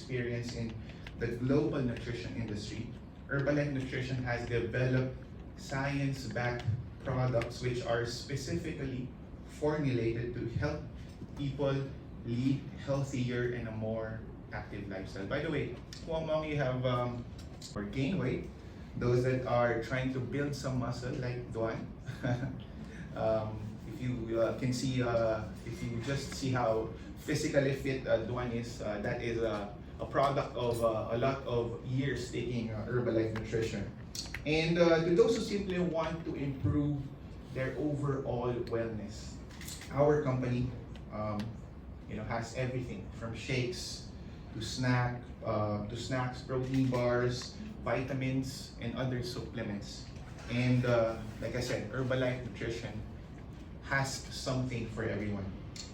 experience in the global nutrition industry, Herbalife Nutrition has developed science-backed products which are specifically formulated to help people lead healthier and a more active lifestyle. By the way, who among you have or gain weight? Those that are trying to build some muscle, like Duan. If you can see, if you just see how physically fit Duan is, that is a product of a lot of years taking Herbalife Nutrition. And to those who simply want to improve their overall wellness, our company has everything from shakes to snacks, protein bars, vitamins, and other supplements. And like I said, Herbalife Nutrition has something for everyone.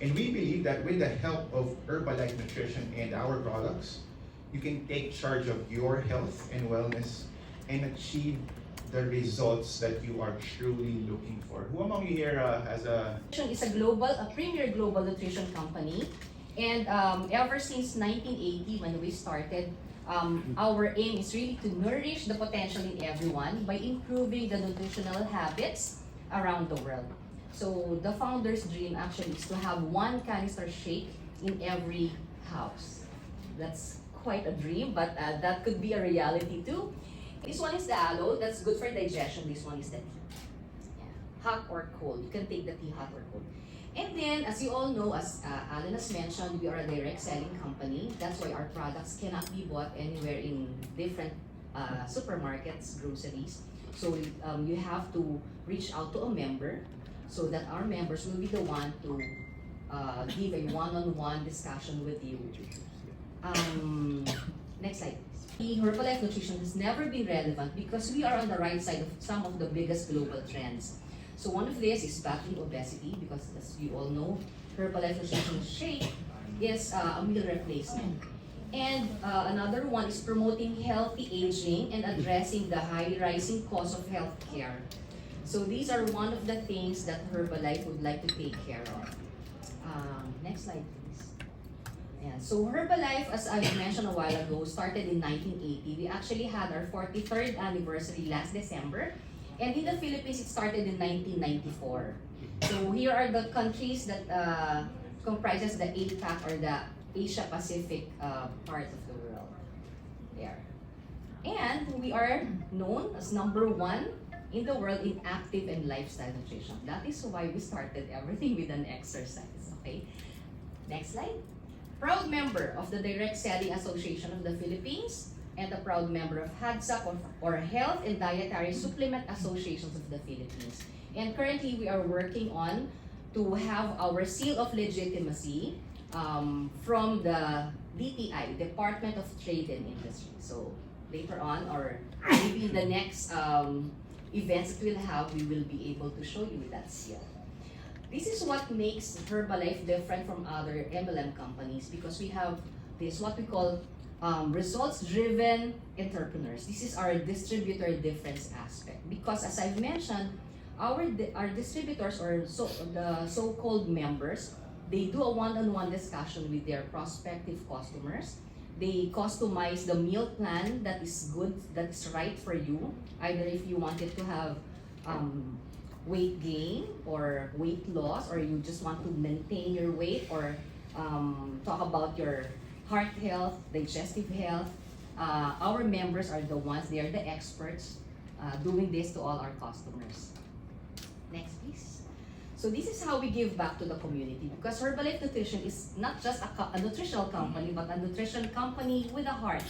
And we believe that with the help of Herbalife Nutrition and our products, you can take charge of your health and wellness and achieve the results that you are truly looking for. Who among you here has a... Is a premier global nutrition company. And ever since 1980, when we started, our aim is really to nourish the potential in everyone by improving the nutritional habits around the world. So the founder's dream actually is to have one canister shake in every house. That's quite a dream, but that could be a reality too. This one is the aloe, that's good for digestion. This one is the tea. Yeah. Hot or cold, you can take the tea hot or cold. And then, as you all know, as Alan has mentioned, we are a direct selling company. That's why our products cannot be bought anywhere in different supermarkets, groceries. So you have to reach out to a member so that our members will be the one to give a one-on-one discussion with you. Next slide. Herbalife Nutrition has never been relevant because we are on the right side of some of the biggest global trends. So one of this is battling obesity, because as you all know, Herbalife Nutrition Shake is a meal replacement. And another one is promoting healthy aging and addressing the high rising cost of healthcare. So these are one of the things that Herbalife would like to take care of. Next slide, please. Yeah, so Herbalife, as I mentioned a while ago, started in 1980. We actually had our 43rd anniversary last December. And in the Philippines, it started in 1994. So here are the countries that comprises the APAC or the Asia Pacific part of the world. There. And we are known as #1 in the world in active and lifestyle nutrition. That is why we started everything with an exercise. Okay. Next slide. Proud member of the Direct Selling Association of the Philippines and a proud member of HADSAP or Health and Dietary Supplement Associations of the Philippines. And currently we are working on to have our seal of legitimacy from the DTI, Department of Trade and Industry. So later on, or maybe in the next events that we'll have, we will be able to show you that seal. This is what makes Herbalife different from other MLM companies, because we have this, what we call results-driven entrepreneurs. This is our distributor difference aspect. Because as I've mentioned, our distributors, or the so-called members, they do a one-on-one discussion with their prospective customers. They customize the meal plan that is good, that is right for you. Either if you wanted to have weight gain or weight loss, or you just want to maintain your weight, or talk about your heart health, digestive health. Our members are the ones, they are the experts doing this to all our customers. Next, please. So this is how we give back to the community, because Herbalife Nutrition is not just a nutritional company, but a nutrition company with a heart.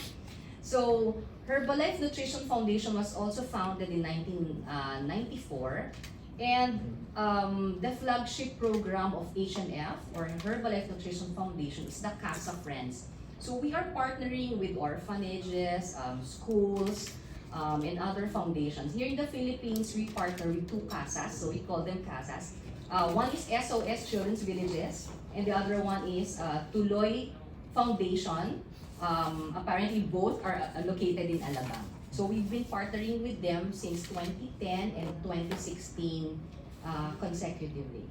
So Herbalife Nutrition Foundation was also founded in 1994. And the flagship program of H&F, or Herbalife Nutrition Foundation, is the Casa Friends. So we are partnering with orphanages, schools, and other foundations. Here in the Philippines, we partner with 2 casas, so we call them casas. One is SOS Children's Villages, and the other one is Tuloy Foundation. Apparently both are located in Alabang. So we've been partnering with them since 2010 and 2016 consecutively.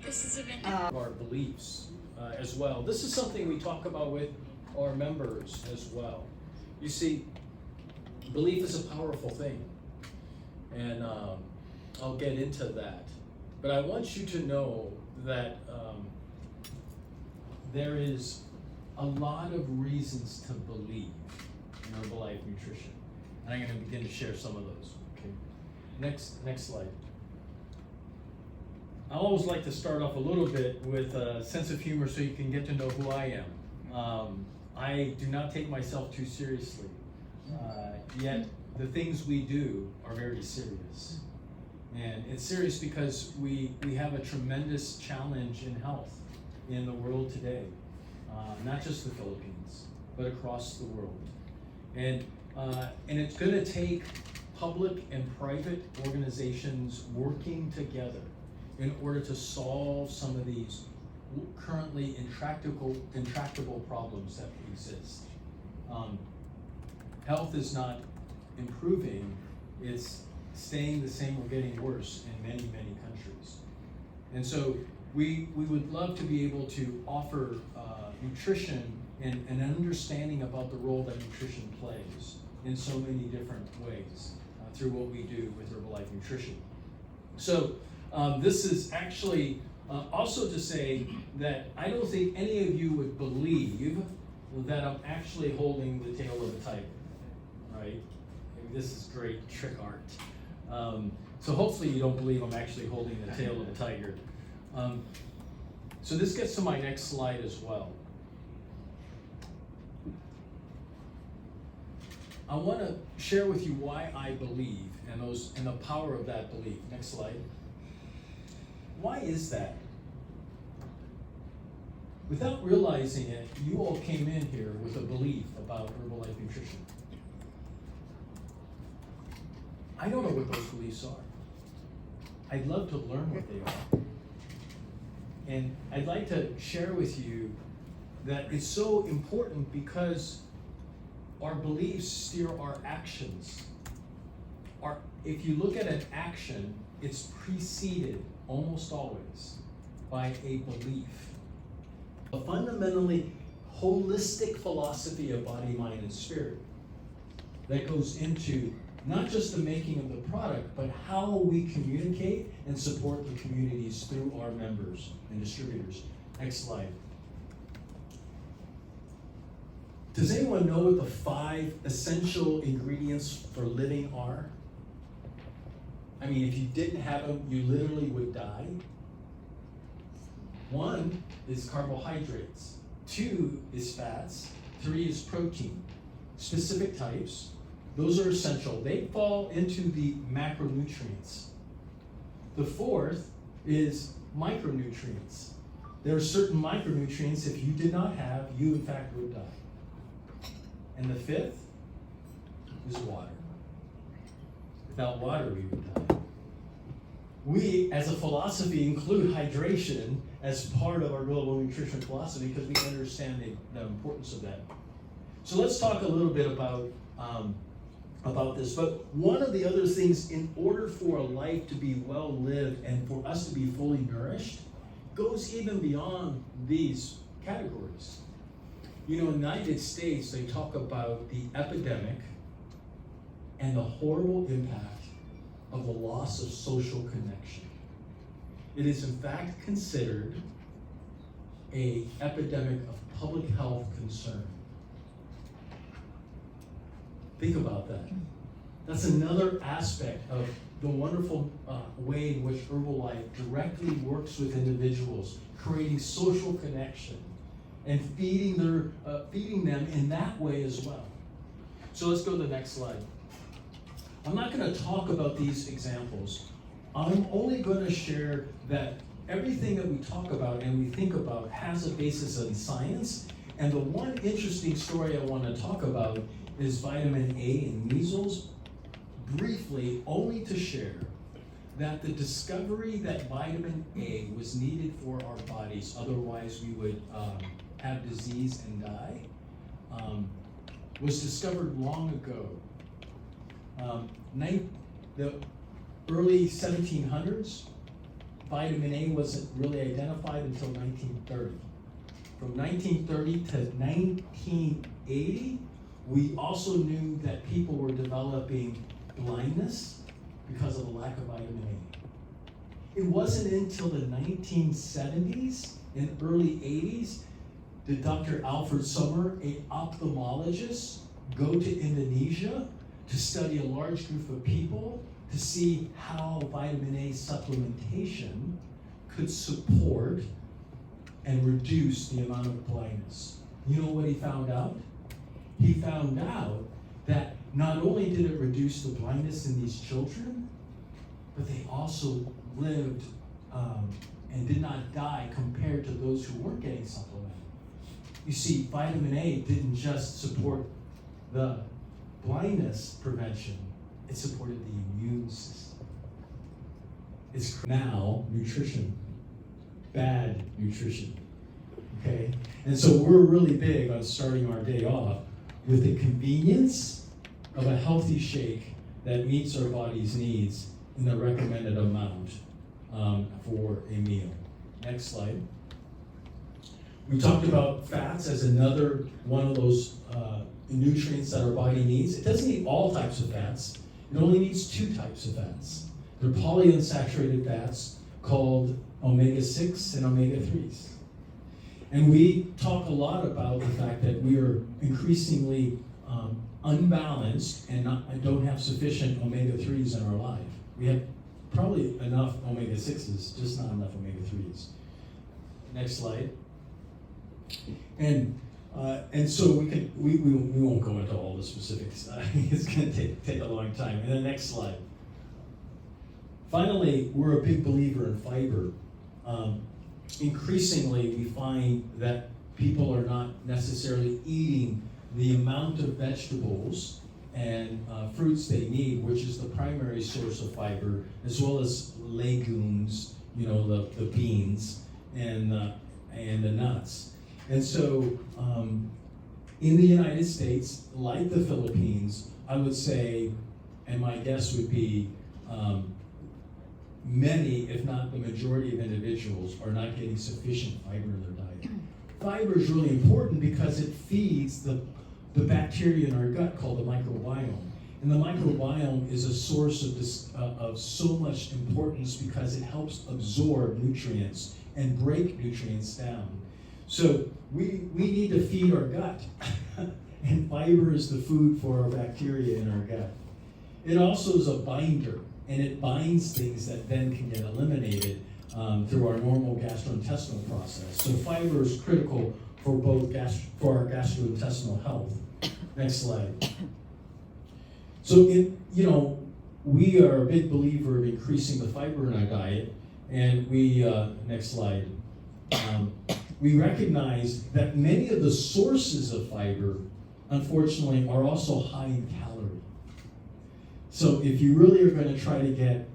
This is our beliefs as well. This is something we talk about with our members as well. You see, belief is a powerful thing, and I'll get into that. But I want you to know that there is a lot of reasons to believe in Herbalife Nutrition. And I'm going to begin to share some of those. Okay. Next slide. I always like to start off a little bit with a sense of humor so you can get to know who I am. I do not take myself too seriously, yet the things we do are very serious. And it's serious because we have a tremendous challenge in health in the world today, not just the Philippines, but across the world. And it's going to take public and private organizations working together in order to solve some of these currently intractable problems that exist. Health is not improving, it's staying the same or getting worse in many, many countries. And so we would love to be able to offer nutrition and an understanding about the role that nutrition plays in so many different ways through what we do with Herbalife Nutrition. So this is actually also to say that I don't think any of you would believe that I'm actually holding the tail of a tiger, right? This is great trick art. So hopefully you don't believe I'm actually holding the tail of a tiger. So this gets to my next slide as well. I want to share with you why I believe and the power of that belief. Next slide. Why is that? Without realizing it, you all came in here with a belief about Herbalife Nutrition. I don't know what those beliefs are. I'd love to learn what they are. And I'd like to share with you that it's so important because our beliefs steer our actions. If you look at an action, it's preceded almost always by a belief. A fundamentally holistic philosophy of body, mind, and spirit that goes into not just the making of the product, but how we communicate and support the communities through our members and distributors. Next slide. Does anyone know what the 5 essential ingredients for living are? I mean, if you didn't have them, you literally would die. 1 is carbohydrates, 2 is fats, 3 is protein. Specific types, those are essential. They fall into the macronutrients. The 4th is micronutrients. There are certain micronutrients if you did not have, you in fact would die. And the 5th is water. Without water, we would die. We, as a philosophy, include hydration as part of our global nutrition philosophy because we understand the importance of that. So let's talk a little bit about this. But one of the other things, in order for a life to be well lived and for us to be fully nourished, goes even beyond these categories. You know, in the United States, they talk about the epidemic and the horrible impact of the loss of social connection. It is in fact considered an epidemic of public health concern. Think about that. That's another aspect of the wonderful way in which Herbalife directly works with individuals, creating social connection and feeding them in that way as well. So let's go to the next slide. I'm not going to talk about these examples. I'm only going to share that everything that we talk about and we think about has a basis in science. And the one interesting story I want to talk about is vitamin A in measles, briefly, only to share that the discovery that vitamin A was needed for our bodies, otherwise we would have disease and die, was discovered long ago. The early 1700s, vitamin A wasn't really identified until 1930. from 1930 to 1980, we also knew that people were developing blindness because of a lack of vitamin A. It wasn't until the 1970s and early 80s did Dr. Alfred Sommer, an ophthalmologist, go to Indonesia to study a large group of people to see how vitamin A supplementation could support and reduce the amount of blindness. You know what he found out? He found out that not only did it reduce the blindness in these children, but they also lived and did not die compared to those who weren't getting supplemented. You see, vitamin A didn't just support the blindness prevention, it supported the immune system. It's now nutrition, bad nutrition, okay? And so we're really big on starting our day off with the convenience of a healthy shake that meets our body's needs in the recommended amount for a meal. Next slide. We talked about fats as another one of those nutrients that our body needs. It doesn't need all types of fats. It only needs 2 types of fats. They're polyunsaturated fats called omega-6 and omega-3s. And we talk a lot about the fact that we are increasingly unbalanced and don't have sufficient omega-3s in our life. We have probably enough omega-6s, just not enough omega-3s. Next slide. And so we won't go into all the specifics. It's going to take a long time. And the next slide. Finally, we're a big believer in fiber. Increasingly, we find that people are not necessarily eating the amount of vegetables and fruits they need, which is the primary source of fiber, as well as legumes, the beans and the nuts. And so, in the United States, like the Philippines, I would say, and my guess would be, many, if not the majority of individuals, are not getting sufficient fiber in their diet. Fiber is really important because it feeds the bacteria in our gut called the microbiome. And the microbiome is a source of so much importance because it helps absorb nutrients and break nutrients down. So we need to feed our gut, and fiber is the food for our bacteria in our gut. It also is a binder, and it binds things that then can get eliminated through our normal gastrointestinal process. So fiber is critical for for our gastrointestinal health. Next slide. So we are a big believer of increasing the fiber in our diet, and next slide. We recognize that many of the sources of fiber, unfortunately, are also high in calorie. So if you really are going to try to get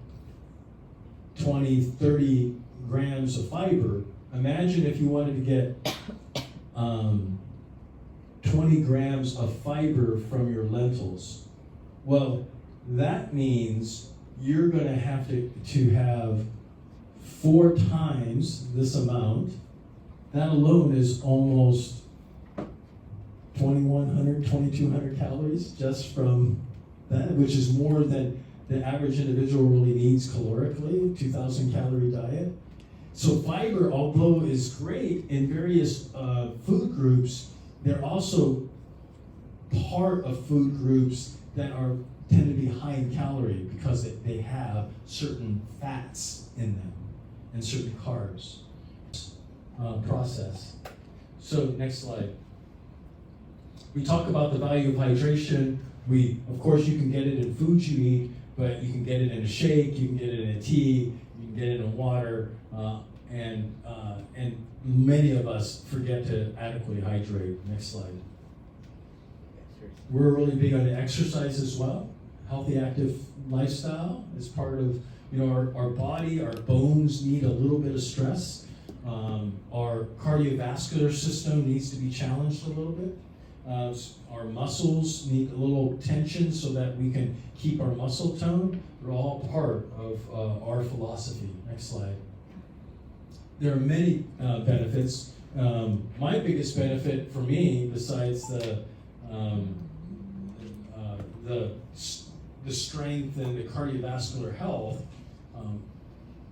20, 30 grams of fiber, imagine if you wanted to get 20 grams of fiber from your lentils. Well, that means you're going to have to have 4 times this amount. That alone is almost 2,100, 2,200 calories just from that, which is more than the average individual really needs calorically, 2,000 calorie diet. So fiber, although is great in various food groups, they're also part of food groups that tend to be high in calorie because they have certain fats in them and certain carbs. Process. So next slide. We talk about the value of hydration. Of course, you can get it in foods you eat, but you can get it in a shake, you can get it in a tea, you can get it in water, and many of us forget to adequately hydrate. Next slide. We're really big on exercise as well. Healthy, active lifestyle is part of our body. Our bones need a little bit of stress. Our cardiovascular system needs to be challenged a little bit. Our muscles need a little tension so that we can keep our muscle tone. They're all part of our philosophy. Next slide. There are many benefits. My biggest benefit for me, besides the strength and the cardiovascular health,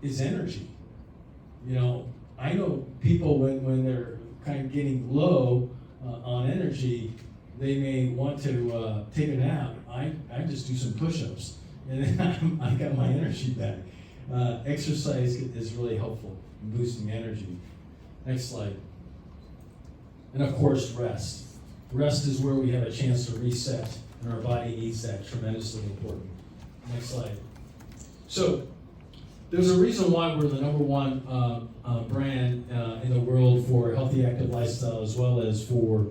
is energy. You know, I know people when they're kind of getting low on energy, they may want to take a nap. I just do some push-ups, and then I got my energy back. Exercise is really helpful in boosting energy. Next slide. And of course, rest. Rest is where we have a chance to reset, and our body needs that, tremendously important. Next slide. So, there's a reason why we're the #1 brand in the world for healthy, active lifestyle, as well as for,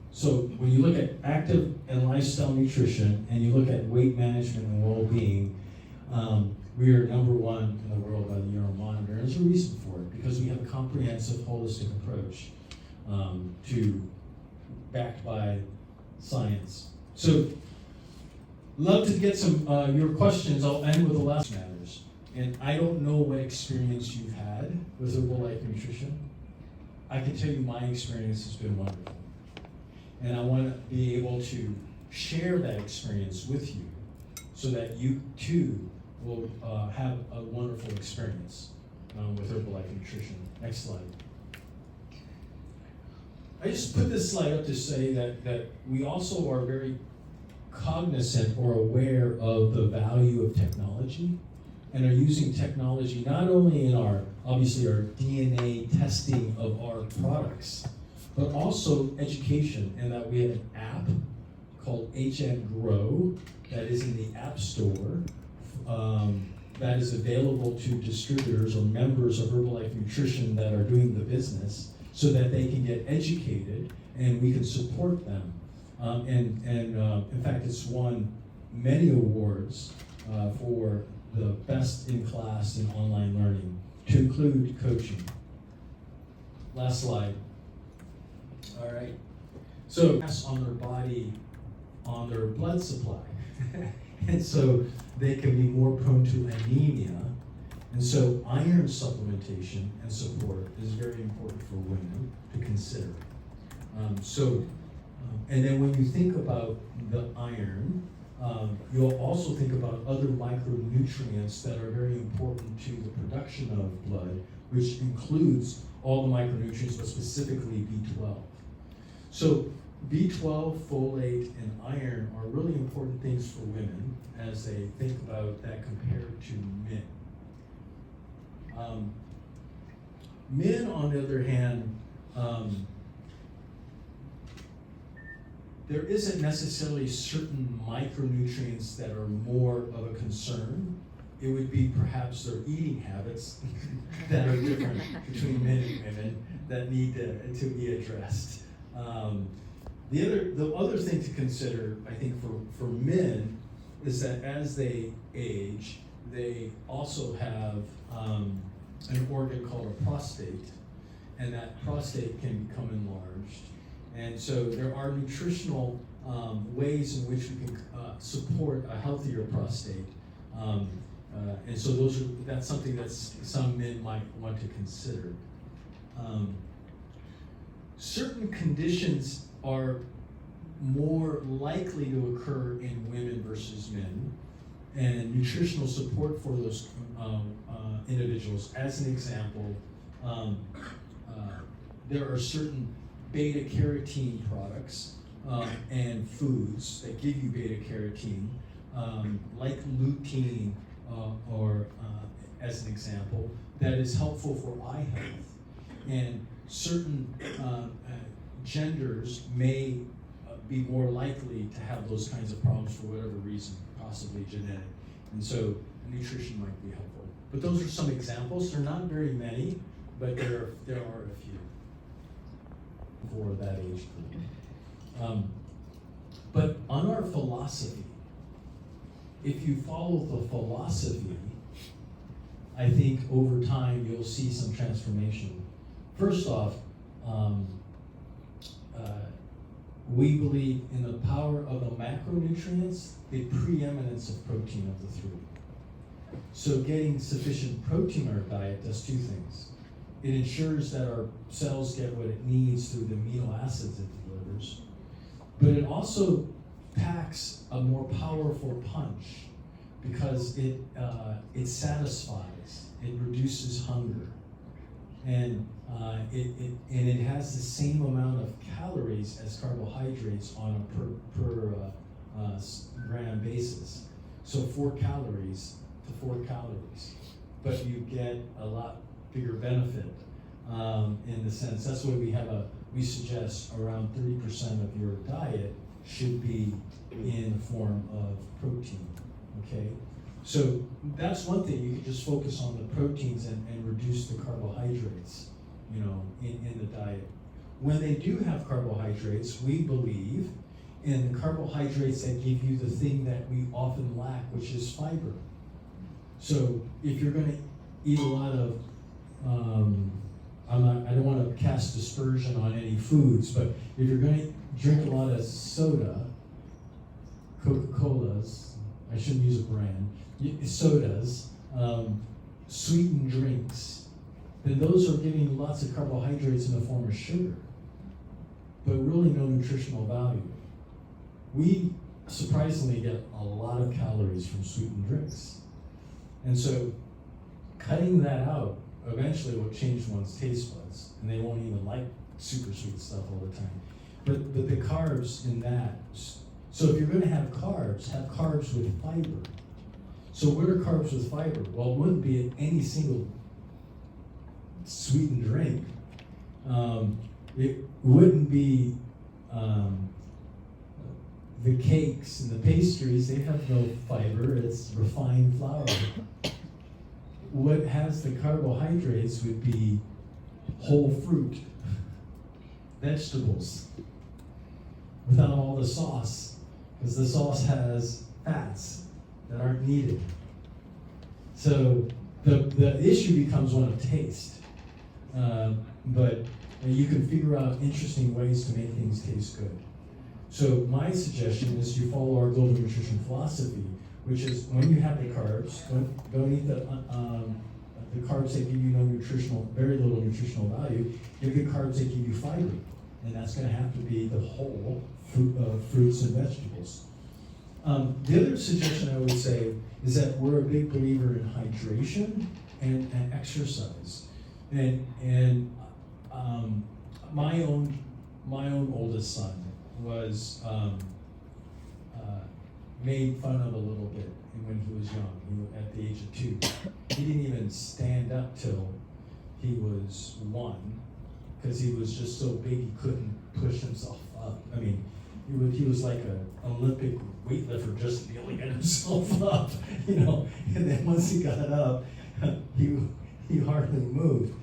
so when you look at active and lifestyle nutrition, and you look at weight management and well-being, we are #1 in the world by the Euromonitor. And there's a reason for it, because we have a comprehensive, holistic approach backed by science. So, love to get some your questions. I'll end with the last matters. And I don't know what experience you've had with Herbalife Nutrition. I can tell you my experience has been wonderful. And I want to be able to share that experience with you so that you too will have a wonderful experience with Herbalife Nutrition. Next slide. I just put this slide up to say that we also are very cognizant or aware of the value of technology, and are using technology not only in obviously our DNA testing of our products, but also education, and that we have an app called HN Grow that is in the App Store, that is available to distributors or members of Herbalife Nutrition that are doing the business, so that they can get educated and we can support them. In fact, it's won many awards for the best in class in online learning, to include coaching. Last slide. All right. So, on their body, on their blood supply. And so they can be more prone to anemia. And so iron supplementation and support is very important for women to consider. And then when you think about the iron, you'll also think about other micronutrients that are very important to the production of blood, which includes all the micronutrients, but specifically B12. So B12, folate, and iron are really important things for women as they think about that compared to men. Men, on the other hand, there isn't necessarily certain micronutrients that are more of a concern. It would be perhaps their eating habits that are different between men and women that need to be addressed. The other thing to consider, I think, for men is that as they age, they also have an organ called a prostate, and that prostate can become enlarged. And so there are nutritional ways in which we can support a healthier prostate. And so that's something that some men might want to consider. Certain conditions are more likely to occur in women versus men, and nutritional support for those individuals. As an example, there are certain beta-carotene products and foods that give you beta-carotene, like lutein, or as an example, that is helpful for eye health. And certain genders may be more likely to have those kinds of problems for whatever reason, possibly genetic. And so nutrition might be helpful. But those are some examples. There are not very many, but there are a few for that age group. But on our philosophy, if you follow the philosophy, I think over time you'll see some transformation. First off, we believe in the power of the macronutrients, the preeminence of protein of the three. So getting sufficient protein in our diet does two things. it ensures that our cells get what it needs through the amino acids it delivers, but it also packs a more powerful punch because it satisfies, it reduces hunger, and it has the same amount of calories as carbohydrates on a per gram basis. So 4 calories to 4 calories, but you get a lot bigger benefit in the sense. That's why we suggest around 30% of your diet should be in the form of protein. Okay, so that's one thing. You can just focus on the proteins and reduce the carbohydrates, you know, in the diet. When they do have carbohydrates, we believe in the carbohydrates that give you the thing that we often lack, which is fiber. So if you're going to eat a lot of, I don't want to cast dispersion on any foods, but if you're going to drink a lot of soda, Coca-Colas, I shouldn't use a brand, sodas, sweetened drinks, then those are giving you lots of carbohydrates in the form of sugar, but really no nutritional value. We surprisingly get a lot of calories from sweetened drinks. And so cutting that out eventually will change one's taste buds, and they won't even like super sweet stuff all the time. But the carbs in that, so if you're going to have carbs with fiber. So what are carbs with fiber? Well, it wouldn't be in any single sweetened drink. It wouldn't be the cakes and the pastries, they have no fiber, it's refined flour. What has the carbohydrates would be whole fruit, vegetables, without all the sauce, because the sauce has fats that aren't needed. So the issue becomes one of taste, but you can figure out interesting ways to make things taste good. So my suggestion is you follow our global nutrition philosophy, which is when you have the carbs, don't eat the carbs that give you very little nutritional value. Give the carbs that give you fiber, and that's going to have to be the whole fruits and vegetables. The other suggestion I would say is that we're a big believer in hydration and exercise, and my own oldest son was made fun of a little bit when he was young, at the age of 2. He didn't even stand up till he was 1, because he was just so big he couldn't push himself up. I mean, he was like an Olympic weightlifter just to be able to get himself up, you know. And then once he got up, he hardly moved.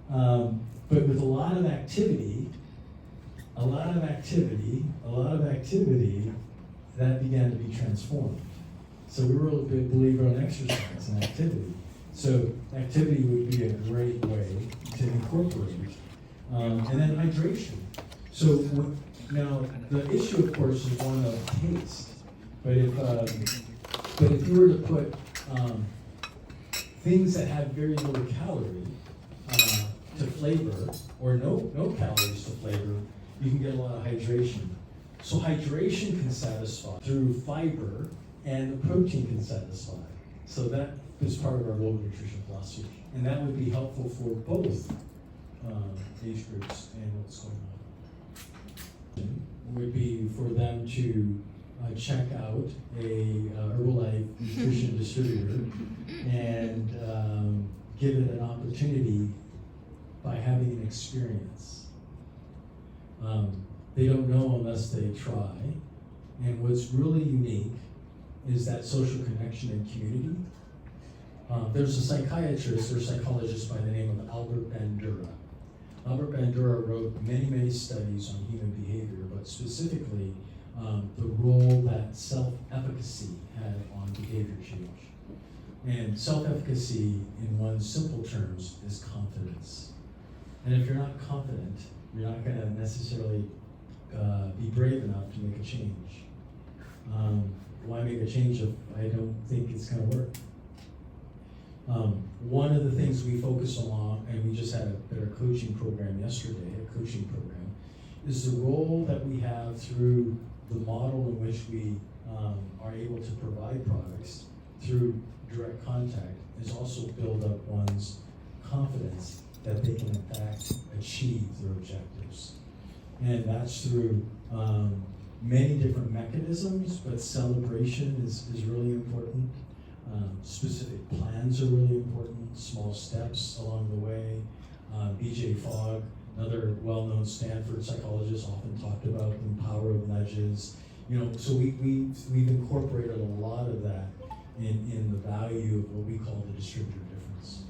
But with a lot of activity, that began to be transformed. So we were a big believer in exercise and activity. So activity would be a great way to incorporate. And then hydration. So now the issue, of course, is one of taste. But if you were to put things that have very little calorie to flavor, or no calories to flavor, you can get a lot of hydration. So hydration can satisfy through fiber, and the protein can satisfy. So that is part of our global nutrition philosophy, and that would be helpful for both age groups and what's going on. Would be for them to check out a Herbalife nutrition distributor and give it an opportunity by having an experience. They don't know unless they try. And what's really unique is that social connection and community. There's a psychiatrist or psychologist by the name of Albert Bandura. Albert Bandura wrote many, many studies on human behavior, but specifically the role that self-efficacy had on behavior change. And self-efficacy, in one simple terms, is confidence. And if you're not confident, you're not going to necessarily be brave enough to make a change. Why make a change if I don't think it's going to work? One of the things we focus on, and we just had a better coaching program yesterday, is the role that we have through the model in which we are able to provide products through direct contact is also build up one's confidence that they can in fact achieve their objectives. And that's through many different mechanisms, but celebration is really important. Specific plans are really important, small steps along the way. BJ Fogg, another well-known Stanford psychologist, often talked about the power of nudges. So we've incorporated a lot of that in the value of what we call the distributor difference.